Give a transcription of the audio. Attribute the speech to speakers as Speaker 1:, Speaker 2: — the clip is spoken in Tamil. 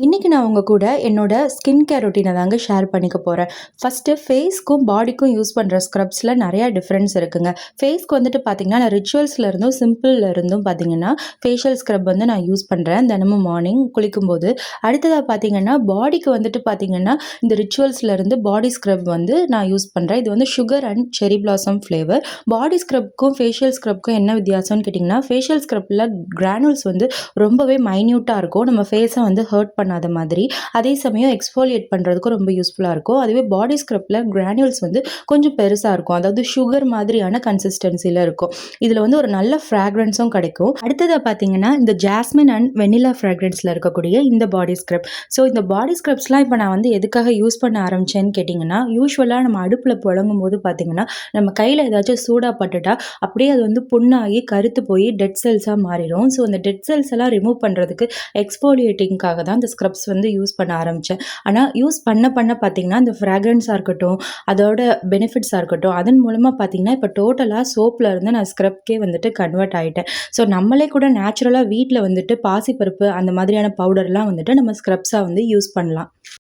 Speaker 1: இன்னைக்கு நான் உங்க கூட என்னோட ஸ்கின் கேர் ரொட்டீனை தாங்க ஷேர் பண்ணிக்க போகிறேன். ஃபஸ்ட்டு ஃபேஸ்க்கும் பாடிக்கும் யூஸ் பண்ணுற ஸ்க்ரப்ஸில் நிறையா டிஃப்ரென்ஸ் இருக்குங்க. ஃபேஸ்க்கு வந்துட்டு பார்த்தீங்கன்னா நான் ரிச்சுவல்ஸில் இருந்தும் சிம்பிளில் இருந்தும் பார்த்தீங்கன்னா ஃபேஷியல் ஸ்க்ரப் வந்து நான் யூஸ் பண்ணுறேன் தினமும் மார்னிங் குளிக்கும்போது. அடுத்ததாக பார்த்தீங்கன்னா பாடிக்கு வந்துட்டு பார்த்தீங்கன்னா இந்த ரிச்சுவல்ஸில் இருந்து பாடி ஸ்க்ரப் வந்து நான் யூஸ் பண்ணுறேன். இது வந்து sugar and cherry blossom flavour. Body ஸ்க்ரப்க்கும் ஃபேஷியல் ஸ்க்ரப்க்கும் என்ன வித்தியாசம்னு கேட்டிங்கன்னா ஃபேஷியல் ஸ்க்ரப்பில் கிரானுல்ஸ் வந்து ரொம்பவே மைன்யூட்டாக இருக்கும். நம்ம ஃபேஸை வந்து ஹர்ட் பண்ணாத மாதிரி. அதே சமயம் எக்ஸ்ஃபோலியேட் பண்ணுறதுக்கும் ரொம்ப யூஸ்ஃபுல்லாக இருக்கும். அதுவே பாடி ஸ்க்ரப்பில் கிரானுல்ஸ் வந்து கொஞ்சம் பெருசாக இருக்கும். அதாவது சுகர் மாதிரியான கன்சிஸ்டன்சியில் இருக்கும். இதில் வந்து ஒரு நல்ல ஃப்ராக்ரன்ஸும் கிடைக்கும். அடுத்ததாக பார்த்தீங்கன்னா இந்த ஜாஸ்மின் அண்ட் வெனிலா ஃப்ராக்ரன்ஸில் இருக்கக்கூடிய இந்த பாடி ஸ்க்ரப். ஸோ இந்த பாடி ஸ்க்ரப்ஸ்லாம் இப்போ நான் வந்து எதுக்காக யூஸ் பண்ண ஆரம்பித்தேன்னு கேட்டிங்கன்னா யூஸ்வலாக நம்ம அடுப்பில் புழங்கும் போது பார்த்தீங்கன்னா நம்ம கையில் ஏதாச்சும் சூடாக பட்டுட்டா அப்படியே அது வந்து புண்ணாகி கருத்து போய் டெட் செல்ஸாக மாறிடும். ஸோ அந்த டெட் செல்ஸ் எல்லாம் ரிமூவ் பண்ணுறதுக்கு எக்ஸ்போலியேட்டிங்காக தான் இந்த ஸ்க்ரப்ஸ் வந்து யூஸ் பண்ண ஆரம்பித்தேன். ஆனால் யூஸ் பண்ண பார்த்தீங்கன்னா இந்த ஃப்ராக்ரன்ஸாக இருக்கட்டும், அதோட பெனிஃபிட்ஸாக இருக்கட்டும், அதன் மூலமாக பார்த்தீங்கன்னா இப்போ டோட்டலாக சோப்பில் இருந்து நான் ஸ்க்ரப்கே வந்துட்டு கன்வெர்ட் ஆகிட்டேன். ஸோ நம்மளே கூட நேச்சுரலாக வீட்டில் வந்துட்டு பாசிப்பருப்பு அந்த மாதிரியான பவுடர்லாம் வந்துட்டு நம்ம ஸ்க்ரப்ஸாக வந்து யூஸ் பண்ணலாம்.